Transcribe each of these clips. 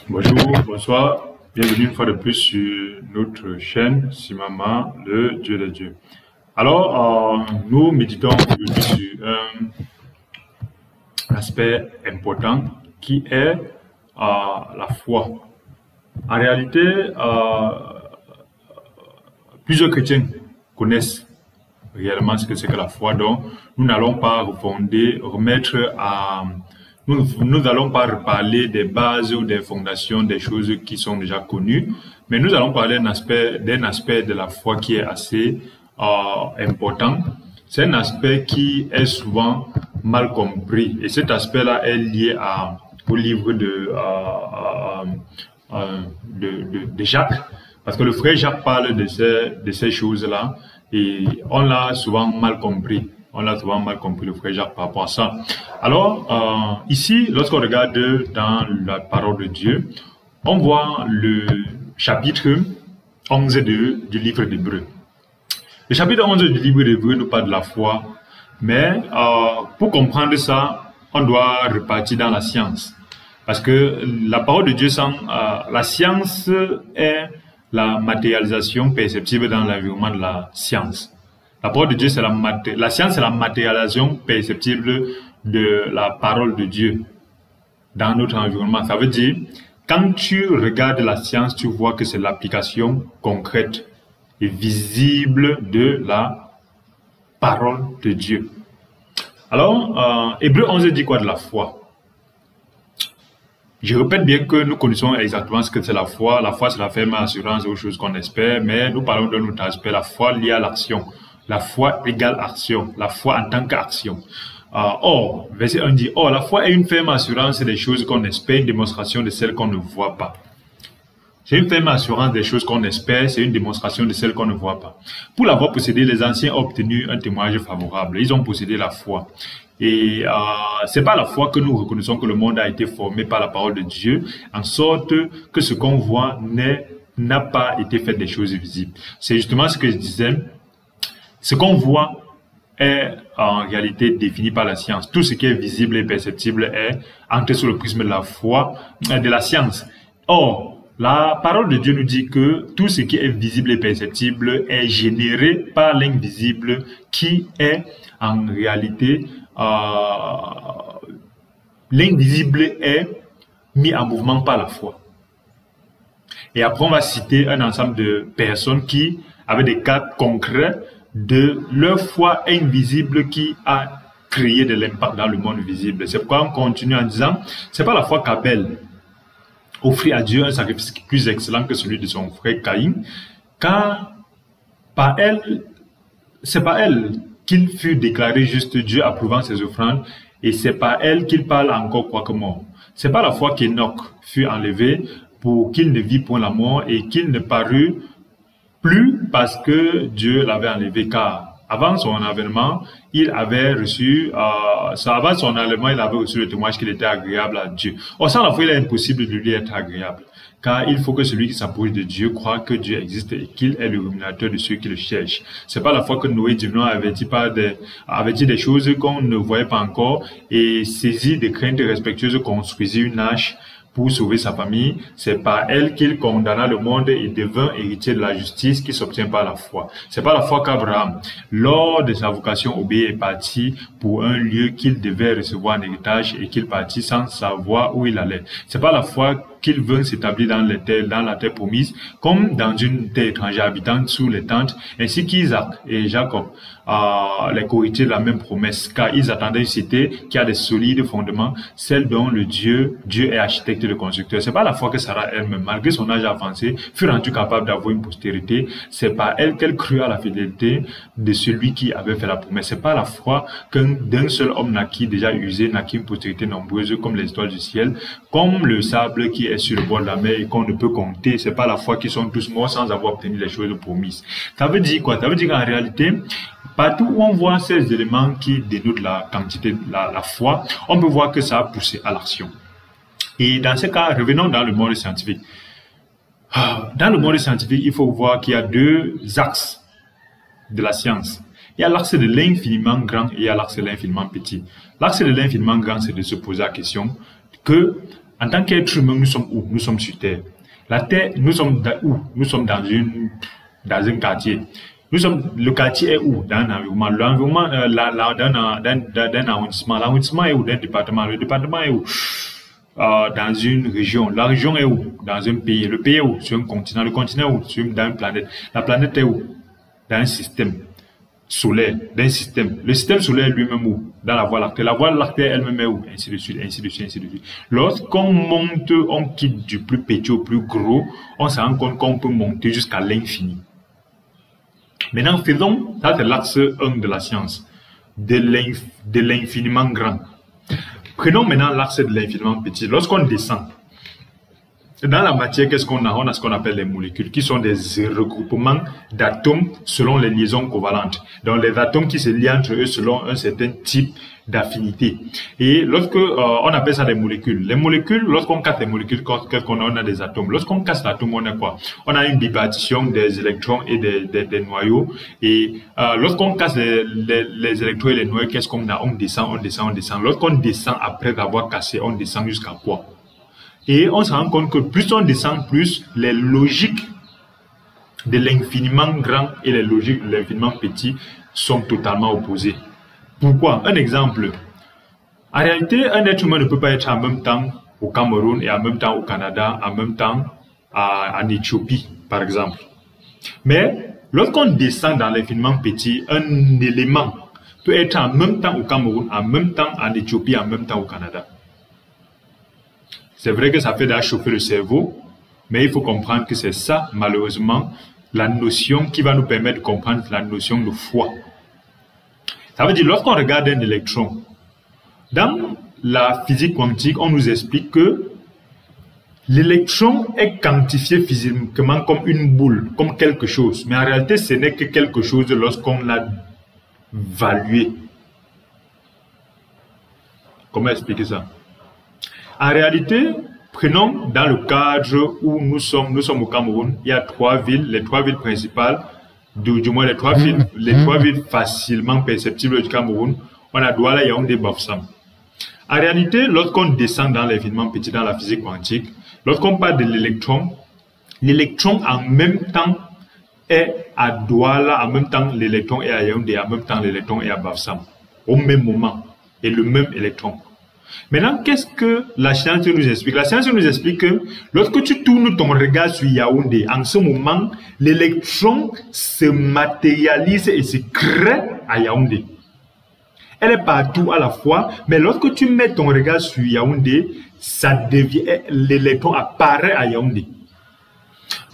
Bonjour, bonsoir, bienvenue une fois de plus sur notre chaîne Simama, le Dieu des dieux. Alors, nous méditons aujourd'hui sur un aspect important qui est la foi. En réalité, plusieurs chrétiens connaissent réellement ce que c'est que la foi, donc nous n'allons pas nous n'allons pas reparler des bases ou des fondations, des choses qui sont déjà connues, mais nous allons parler d'un aspect de la foi qui est assez important. C'est un aspect qui est souvent mal compris, et cet aspect-là est lié au livre de Jacques, parce que le frère Jacques parle de ces choses-là, et on l'a souvent mal compris. Le frère Jacques, par rapport à ça. Alors, ici, lorsqu'on regarde dans la parole de Dieu, on voit le chapitre 11 du livre d'Hébreux. Le chapitre 11 du livre d'Hébreux nous parle de la foi, mais pour comprendre ça, on doit repartir dans la science. Parce que la parole de Dieu, la science est la matérialisation perceptible dans l'environnement de la science. La parole de Dieu, la science, c'est la matérialisation perceptible de la parole de Dieu dans notre environnement. Ça veut dire, quand tu regardes la science, tu vois que c'est l'application concrète et visible de la parole de Dieu. Alors, Hébreux 11 dit quoi de la foi? Je répète bien que nous connaissons exactement ce que c'est la foi. La foi, c'est la ferme assurance aux choses qu'on espère, mais nous parlons d'un autre aspect, la foi liée à l'action. La foi égale action, la foi en tant qu'action. Or, verset 1 dit, la foi est une ferme assurance des choses qu'on espère, une démonstration de celles qu'on ne voit pas. C'est une ferme assurance des choses qu'on espère, c'est une démonstration de celles qu'on ne voit pas. Pour l'avoir possédé, les anciens ont obtenu un témoignage favorable. Ils ont possédé la foi. Et c'est pas la foi que nous reconnaissons que le monde a été formé par la parole de Dieu, en sorte que ce qu'on voit n'a pas été fait des choses visibles. C'est justement ce que je disais. Ce qu'on voit est en réalité défini par la science. Tout ce qui est visible et perceptible est entré sous le prisme de la foi, de la science. Or, la parole de Dieu nous dit que tout ce qui est visible et perceptible est généré par l'invisible qui est en réalité, l'invisible est mis en mouvement par la foi. Et après, on va citer un ensemble de personnes qui avaient des cas concrets de leur foi invisible qui a créé de l'impact dans le monde visible. C'est pourquoi on continue en disant, c'est pas la foi qu'Abel offrit à Dieu un sacrifice plus excellent que celui de son frère Caïn, car c'est par elle qu'il fut déclaré juste, Dieu approuvant ses offrandes, et c'est par elle qu'il parle encore quoique mort. C'est pas la foi qu'Enoch fut enlevé pour qu'il ne vit point la mort et qu'il ne parut plus parce que Dieu l'avait enlevé, car avant son enlèvement, il avait reçu le témoignage qu'il était agréable à Dieu. Or, sans la foi, il est impossible de lui être agréable, car il faut que celui qui s'approche de Dieu croit que Dieu existe et qu'il est le rémunérateur de ceux qui le cherchent. C'est pas la foi que Noé divinement avertit des choses qu'on ne voyait pas encore et saisi de craintes respectueuses construisit une arche pour sauver sa famille. C'est par elle qu'il condamna le monde et devint héritier de la justice qui s'obtient par la foi. C'est pas la foi qu'Abraham, lors de sa vocation obéie, est parti pour un lieu qu'il devait recevoir en héritage et qu'il partit sans savoir où il allait. C'est pas la foi qu'il vint s'établir dans la terre promise, comme dans une terre étrangère habitant sous les tentes, ainsi qu'Isaac et Jacob, les co-héritiers de la même promesse, car ils attendaient une cité qui a des solides fondements, celle dont Dieu est architecte et le constructeur. C'est pas la foi que Sarah elle-même, malgré son âge avancé, fut rendue capable d'avoir une postérité. C'est par elle qu'elle crut à la fidélité de celui qui avait fait la promesse. C'est pas la foi d'un seul homme naquit, déjà usé, naquit une postérité nombreuse comme les étoiles du ciel, comme le sable qui est sur le bord de la mer et qu'on ne peut compter. C'est pas la foi qu'ils sont tous morts sans avoir obtenu les choses promises. Ça veut dire quoi? Ça veut dire qu'en réalité, partout où on voit ces éléments qui dénotent la quantité de la foi, on peut voir que ça a poussé à l'action. Et dans ce cas, revenons dans le monde scientifique. Dans le monde scientifique, il faut voir qu'il y a deux axes de la science. Il y a l'axe de l'infiniment grand et il y a l'axe de l'infiniment petit. L'axe de l'infiniment grand, c'est de se poser la question que, En tant qu'être humain, nous sommes où? Nous sommes sur Terre. La Terre, nous sommes où? Nous sommes dans un quartier. Le quartier est où? Dans un environnement. L'environnement, d'un arrondissement. L'arrondissement est où? D'un département. Le département est où? Dans une région. La région est où? Dans un pays. Le pays est où? Sur un continent. Le continent est où? Dans une planète. La planète est où? Dans un système solaire, d'un système. Le système solaire lui-même où? Dans la Voie lactée. La Voie lactée elle-même est où? Ainsi de suite, ainsi de suite, ainsi de suite. Lorsqu'on monte, on quitte du plus petit au plus gros, on se rend compte qu'on peut monter jusqu'à l'infini. Maintenant, faisons, ça c'est l'axe 1 de la science, de l'infiniment grand. Prenons maintenant l'axe de l'infiniment petit. Lorsqu'on descend, dans la matière, qu'est-ce qu'on a? On a ce qu'on appelle les molécules, qui sont des regroupements d'atomes selon les liaisons covalentes. Donc, les atomes qui se lient entre eux selon un certain type d'affinité. Et lorsque on appelle ça des molécules. Les molécules, lorsqu'on casse les molécules, qu'est-ce qu'on a? On a des atomes. Lorsqu'on casse l'atome, on a quoi? On a une bipartition des électrons et des noyaux. Et lorsqu'on casse les électrons et les noyaux, qu'est-ce qu'on a? On descend, on descend, on descend. Lorsqu'on descend après avoir cassé, on descend jusqu'à quoi? Et on se rend compte que plus on descend, plus les logiques de l'infiniment grand et les logiques de l'infiniment petit sont totalement opposées. Pourquoi? Un exemple. En réalité, un être humain ne peut pas être en même temps au Cameroun et en même temps au Canada, en même temps en Éthiopie, par exemple. Mais lorsqu'on descend dans l'infiniment petit, un élément peut être en même temps au Cameroun, en même temps en Éthiopie, en même temps au Canada. C'est vrai que ça fait déjà chauffer le cerveau, mais il faut comprendre que c'est ça, malheureusement, la notion qui va nous permettre de comprendre la notion de foi. Ça veut dire, lorsqu'on regarde un électron, dans la physique quantique, on nous explique que l'électron est quantifié physiquement comme une boule, comme quelque chose. Mais en réalité, ce n'est que quelque chose lorsqu'on l'a valué. Comment expliquer ça? En réalité, prenons dans le cadre où nous sommes au Cameroun, il y a 3 villes, les 3 villes principales, du moins les 3 villes facilement perceptibles du Cameroun. On a Douala, Yaoundé, Bafoussam. En réalité, lorsqu'on descend dans l'infiniment petit, dans la physique quantique, lorsqu'on parle de l'électron en même temps est à Douala, en même temps l'électron est à Yaoundé, en même temps l'électron est à Bafoussam, au même moment, et le même électron. Maintenant, qu'est-ce que la science nous explique? La science nous explique que lorsque tu tournes ton regard sur Yaoundé, en ce moment, l'électron se matérialise et se crée à Yaoundé. Elle est partout à la fois, mais lorsque tu mets ton regard sur Yaoundé, l'électron apparaît à Yaoundé.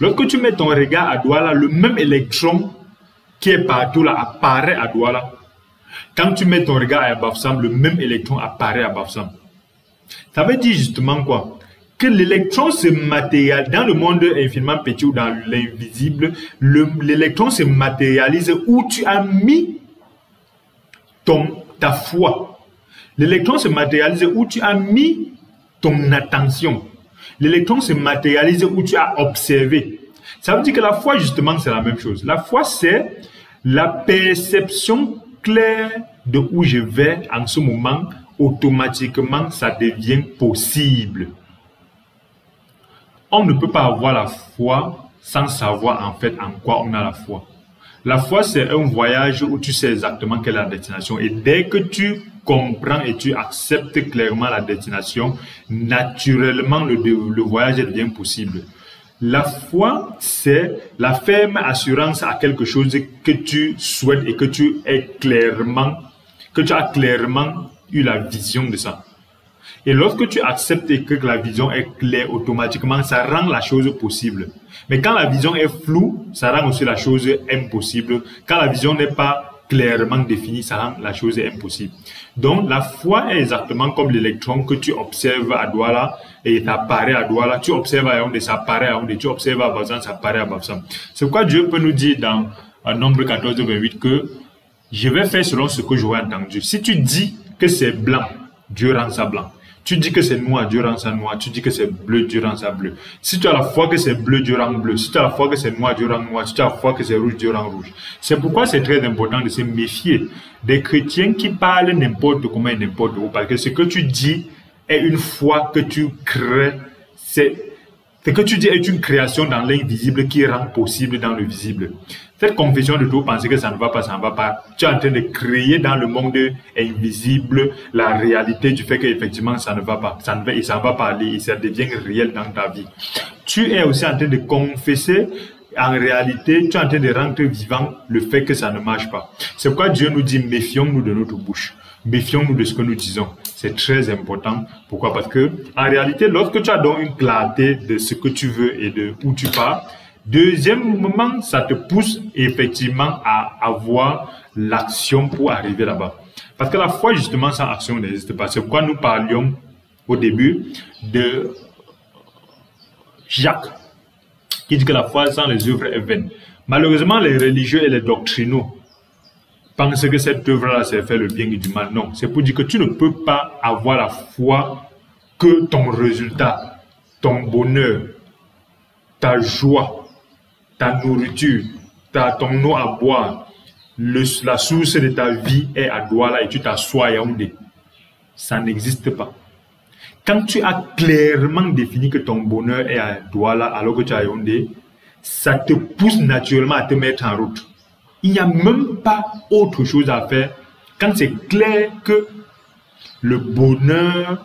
Lorsque tu mets ton regard à Douala, le même électron qui est partout là apparaît à Douala. Quand tu mets ton regard à Bafoussam, le même électron apparaît à Bafoussam. Ça veut dire justement quoi? Que l'électron se matérialise dans le monde infiniment petit ou dans l'invisible. L'électron se matérialise où tu as mis ta foi. L'électron se matérialise où tu as mis ton attention. L'électron se matérialise où tu as observé. Ça veut dire que la foi, justement, c'est la même chose. La foi, c'est la perception claire de où je vais en ce moment. Automatiquement, ça devient possible. On ne peut pas avoir la foi sans savoir en fait en quoi on a la foi. La foi, c'est un voyage où tu sais exactement quelle est la destination. Et dès que tu comprends et tu acceptes clairement la destination, naturellement, le voyage devient possible. La foi, c'est la ferme assurance à quelque chose que tu souhaites et que tu as clairement eu la vision de ça. Et lorsque tu acceptes et que la vision est claire, automatiquement, ça rend la chose possible. Mais quand la vision est floue, ça rend aussi la chose impossible. Quand la vision n'est pas clairement définie, ça rend la chose impossible. Donc, la foi est exactement comme l'électron que tu observes à Douala et ça apparaît à Douala. Tu observes à Yaoundé, ça apparaît à Yaoundé. Tu observes à Bafoussam, ça apparaît à Bafoussam. C'est pourquoi Dieu peut nous dire dans Nombre 14, 28 que je vais faire selon ce que j'aurai entendu. Si tu dis que c'est blanc, Dieu rend ça blanc. Tu dis que c'est noir, Dieu rend ça noir. Tu dis que c'est bleu, Dieu rend ça bleu. Si tu as la foi que c'est bleu, Dieu rend bleu. Si tu as la foi que c'est noir, Dieu rend noir. Si tu as la foi que c'est rouge, Dieu rend rouge. C'est pourquoi c'est très important de se méfier des chrétiens qui parlent n'importe comment et n'importe où. Parce que ce que tu dis est une foi que tu crées. Ce que tu dis est une création dans l'invisible qui rend possible dans le visible. Cette confession de tout penser que ça ne va pas, ça ne va pas, tu es en train de créer dans le monde invisible la réalité du fait qu'effectivement ça ne va pas, ça ne va pas aller et ça devient réel dans ta vie. Tu es aussi en train de confesser, en réalité, tu es en train de rendre vivant le fait que ça ne marche pas. C'est pourquoi Dieu nous dit, méfions-nous de notre bouche. Méfions-nous de ce que nous disons. C'est très important. Pourquoi? Parce que, en réalité, lorsque tu as donc une clarté de ce que tu veux et de où tu pars, deuxièmement, ça te pousse effectivement à avoir l'action pour arriver là-bas. Parce que la foi, justement, sans action n'existe pas. C'est pourquoi nous parlions au début de Jacques, qui dit que la foi sans les œuvres est vaine. Malheureusement, les religieux et les doctrinaux pensent que cette œuvre-là, c'est faire le bien et du mal. Non, c'est pour dire que tu ne peux pas avoir la foi que ton résultat, ton bonheur, ta joie, ta nourriture, ton eau à boire, la source de ta vie est à Douala et tu t'assois à Yaoundé. Ça n'existe pas. Quand tu as clairement défini que ton bonheur est à Douala alors que tu es à Yaoundé, ça te pousse naturellement à te mettre en route. Il n'y a même pas autre chose à faire quand c'est clair que le bonheur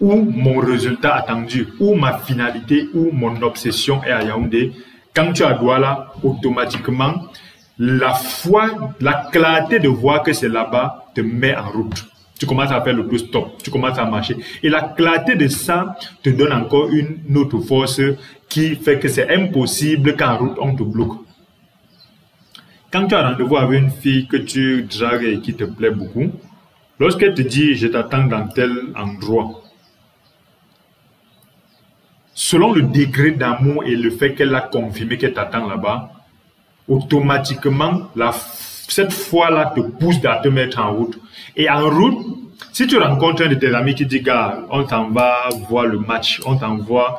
ou mon résultat attendu ou ma finalité ou mon obsession est à Yaoundé. Quand tu es à Douala, automatiquement, la foi, la clarté de voir que c'est là-bas te met en route. Tu commences à faire le stop, tu commences à marcher. Et la clarté de ça te donne encore une autre force qui fait que c'est impossible qu'en route on te bloque. Quand tu as rendez-vous avec une fille que tu dragues et qui te plaît beaucoup, lorsqu'elle te dit « je t'attends dans tel endroit », selon le degré d'amour et le fait qu'elle a confirmé qu'elle t'attend là-bas, automatiquement, cette foi-là te pousse à te mettre en route. Et en route, si tu rencontres un de tes amis qui dit « gars, on t'en va voir le match, on t'envoie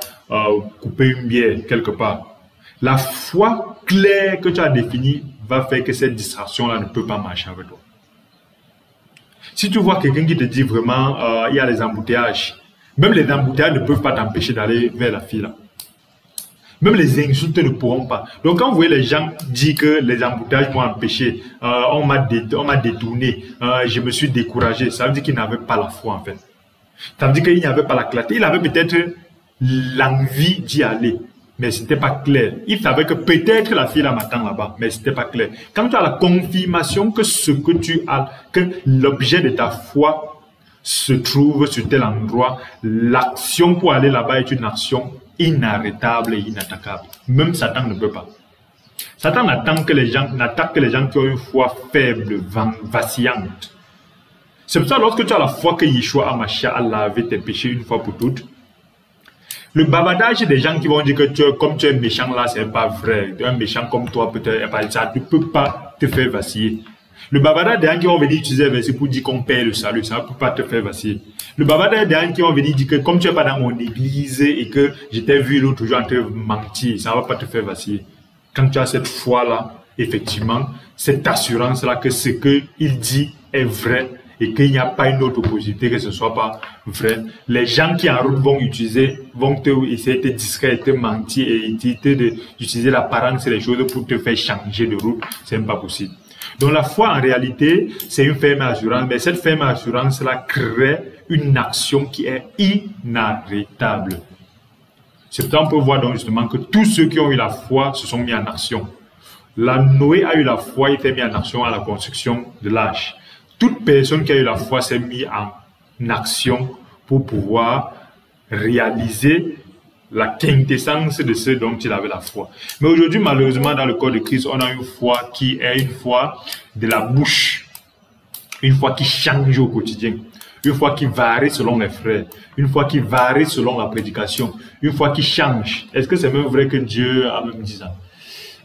couper une bière quelque part », la foi claire que tu as définie va faire que cette distraction-là ne peut pas marcher avec toi. Si tu vois quelqu'un qui te dit vraiment il y a les embouteillages, même les embouteillages ne peuvent pas t'empêcher d'aller vers la fille là. Même les insultes ne pourront pas. Donc quand vous voyez les gens dire que les embouteillages m'ont empêché, on m'a détourné, je me suis découragé, ça veut dire qu'il n'avait pas la foi en fait. Ça veut dire qu'il n'y avait pas la clarté. Il avait peut-être l'envie d'y aller. Mais ce n'était pas clair. Il savait que peut-être la fille là m'attend là-bas, mais ce n'était pas clair. Quand tu as la confirmation que ce que tu as, que l'objet de ta foi se trouve sur tel endroit, l'action pour aller là-bas est une action inarrêtable et inattaquable. Même Satan ne peut pas. Satan n'attaque que les gens qui ont une foi faible, vacillante. C'est pour ça lorsque tu as la foi que Yeshua Hamashiach a lavé tes péchés une fois pour toutes, le bavardage des gens qui vont dire que comme tu es méchant là, c'est pas vrai. Un méchant comme toi, peut-être, ça ne peut pas te faire vaciller. Le bavardage des gens qui vont venir utiliser un verset pour dire qu'on perd le salut, ça ne peut pas te faire vaciller. Le bavardage des gens qui vont venir dire que comme tu n'es pas dans mon église et que je t'ai vu l'autre jour en train de mentir, ça ne va pas te faire vaciller. Quand tu as cette foi-là, effectivement, cette assurance-là que ce qu'il dit est vrai, et qu'il n'y a pas une autre possibilité que ce ne soit pas vrai. Les gens qui en route vont essayer de te distraire, te mentir et d'utiliser l'apparence et les choses pour te faire changer de route, c'est même pas possible. Donc la foi en réalité, c'est une ferme assurance, mais cette ferme assurance-là crée une action qui est inarrêtable. C'est pourquoi on peut voir donc justement que tous ceux qui ont eu la foi se sont mis en action. Noé a eu la foi, il s'est mis en action à la construction de l'arche. Toute personne qui a eu la foi s'est mise en action pour pouvoir réaliser la quintessence de ce dont il avait la foi. Mais aujourd'hui, malheureusement, dans le corps de Christ, on a une foi qui est une foi de la bouche, une foi qui change au quotidien, une foi qui varie selon les frères, une foi qui varie selon la prédication, une foi qui change. Est-ce que c'est même vrai que Dieu a même dit ça?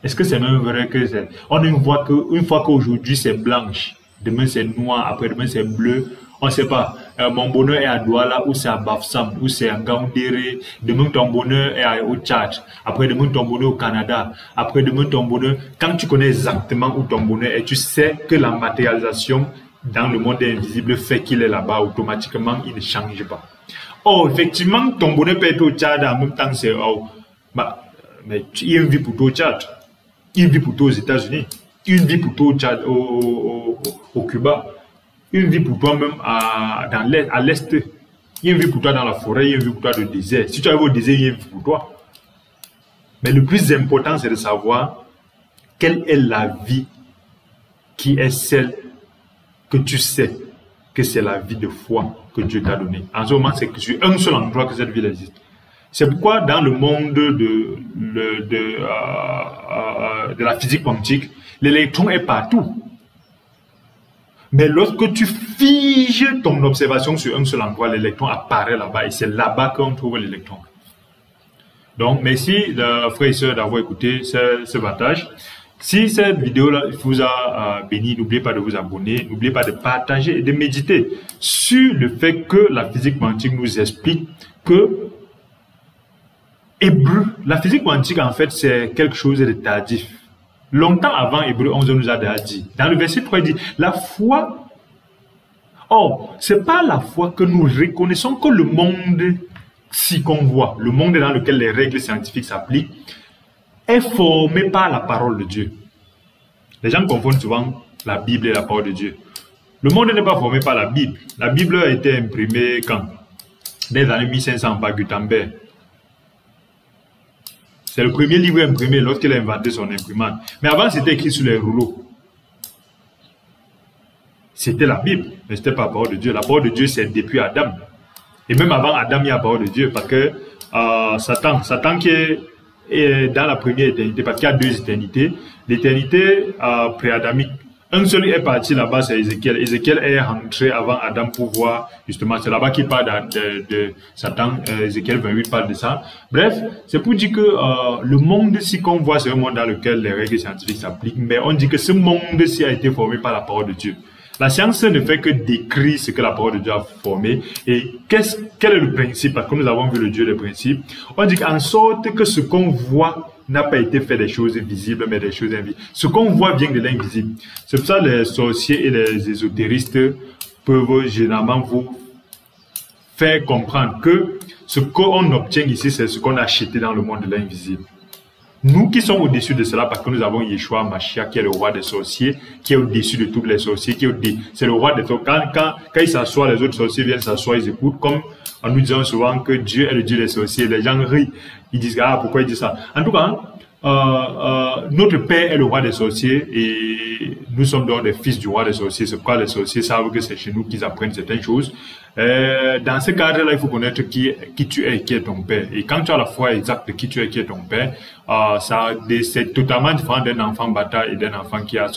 Est-ce que c'est même vrai que c'est... On a une fois qu'aujourd'hui c'est blanche, demain c'est noir, après-demain c'est bleu, on ne sait pas. Mon bonheur est à Douala, ou c'est à Bafsam, ou c'est à Gaoundéré. Demain ton bonheur est au Tchad. Après-demain ton bonheur au Canada. Après-demain ton bonheur... Quand tu connais exactement où ton bonheur est, tu sais que la matérialisation dans le monde invisible fait qu'il est là-bas automatiquement, il ne change pas. Oh, effectivement, ton bonheur peut être au Tchad en même temps, c'est... Oh, bah, mais il y a une vie pour toi au Tchad, une vie pour toi aux États-Unis, une vie pour toi au Tchad, au Cuba, une vie pour toi même à l'Est, il y a une vie pour toi dans la forêt, il y a une vie pour toi dans le désert. Si tu arrives au désert, il y a une vie pour toi. Mais le plus important, c'est de savoir quelle est la vie qui est celle que tu sais que c'est la vie de foi que Dieu t'a donnée. En ce moment, c'est que sur un seul endroit que cette vie existe. C'est pourquoi dans le monde de la physique quantique, l'électron est partout. Mais lorsque tu figes ton observation sur un seul endroit, l'électron apparaît là-bas et c'est là-bas qu'on trouve l'électron. Donc, merci, frères et sœurs, d'avoir écouté ce partage. Si cette vidéo-là vous a béni, n'oubliez pas de vous abonner, n'oubliez pas de partager et de méditer sur le fait que la physique quantique nous explique que Hébreu, la physique quantique en fait c'est quelque chose de tardif. Longtemps avant Hébreu 11 nous a déjà dit. Dans le verset 3, il dit, la foi, oh, c'est pas la foi que nous reconnaissons que le monde si qu'on voit, le monde dans lequel les règles scientifiques s'appliquent, est formé par la parole de Dieu. Les gens confondent souvent la Bible et la parole de Dieu. Le monde n'est pas formé par la Bible. La Bible a été imprimée quand? Dès les années 1500 par Gutenberg. C'est le premier livre imprimé lorsqu'il a inventé son imprimante. Mais avant, c'était écrit sur les rouleaux. C'était la Bible, mais ce n'était pas la parole de Dieu. La parole de Dieu, c'est depuis Adam. Et même avant Adam, il y a la parole de Dieu, parce que Satan qui est dans la première éternité, parce qu'il y a deux éternités. L'éternité pré-adamique, un seul est parti là-bas, c'est Ézéchiel. Ézéchiel est rentré avant Adam pour voir, justement, c'est là-bas qu'il parle de Satan, Ézéchiel 28 parle de ça. Bref, c'est pour dire que le monde-ci qu'on voit, c'est un monde dans lequel les règles scientifiques s'appliquent, mais on dit que ce monde-ci a été formé par la parole de Dieu. La science ne fait que décrire ce que la parole de Dieu a formé. Et quel est le principe? Parce que nous avons vu le Dieu des principes. On dit qu'en sorte que ce qu'on voit n'a pas été fait des choses visibles, mais des choses invisibles. Ce qu'on voit vient de l'invisible. C'est pour ça que les sorciers et les ésotéristes peuvent généralement vous faire comprendre que ce qu'on obtient ici, c'est ce qu'on a acheté dans le monde de l'invisible. Nous qui sommes au-dessus de cela, parce que nous avons Yeshua Mashiach, qui est le roi des sorciers, qui est au-dessus de tous les sorciers, c'est le roi des sorciers. Quand il s'assoit, les autres sorciers viennent s'asseoir, ils écoutent, comme en nous disant souvent que Dieu est le Dieu des sorciers. Les gens rient, ils disent, ah, pourquoi il dit ça? En tout cas, notre Père est le roi des sorciers et nous sommes donc des fils du roi des sorciers. C'est pourquoi les sorciers savent que c'est chez nous qu'ils apprennent certaines choses. Dans ce cadre-là, il faut connaître qui tu es et qui est ton Père. Et quand tu as la foi exacte de qui tu es et qui est ton Père, c'est totalement différent d'un enfant bâtard et d'un enfant qui a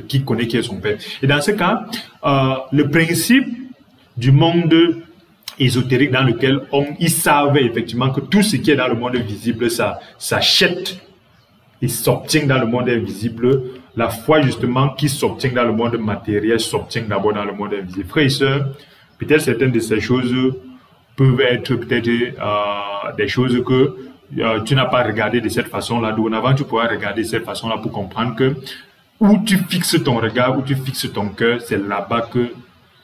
qui connaît qui est son Père. Et dans ce cas, le principe du monde ésotérique dans lequel ils savent effectivement que tout ce qui est dans le monde visible, ça s'achète et s'obtient dans le monde invisible. La foi justement qui s'obtient dans le monde matériel s'obtient d'abord dans le monde invisible. Frères et sœurs, peut-être certaines de ces choses peuvent être peut-être des choses que tu n'as pas regardé de cette façon-là. Dorénavant, tu pourras regarder de cette façon-là pour comprendre que où tu fixes ton regard, où tu fixes ton cœur, c'est là-bas que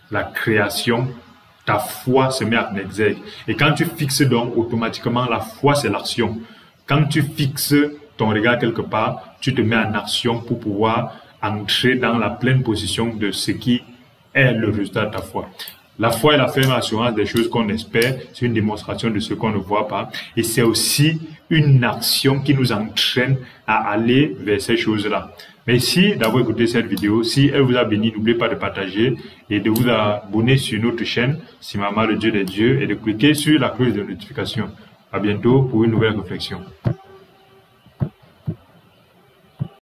la création, ta foi se met en exergue. Et quand tu fixes donc, automatiquement, la foi, c'est l'action. Quand tu fixes ton regard quelque part, tu te mets en action pour pouvoir entrer dans la pleine position de ce qui est le résultat de ta foi. La foi est la ferme assurance des choses qu'on espère, c'est une démonstration de ce qu'on ne voit pas. Et c'est aussi une action qui nous entraîne à aller vers ces choses-là. Merci d'avoir écouté cette vidéo. Si elle vous a béni, n'oubliez pas de partager et de vous abonner sur notre chaîne, Simama, le Dieu des dieux, et de cliquer sur la cloche de notification. À bientôt pour une nouvelle réflexion.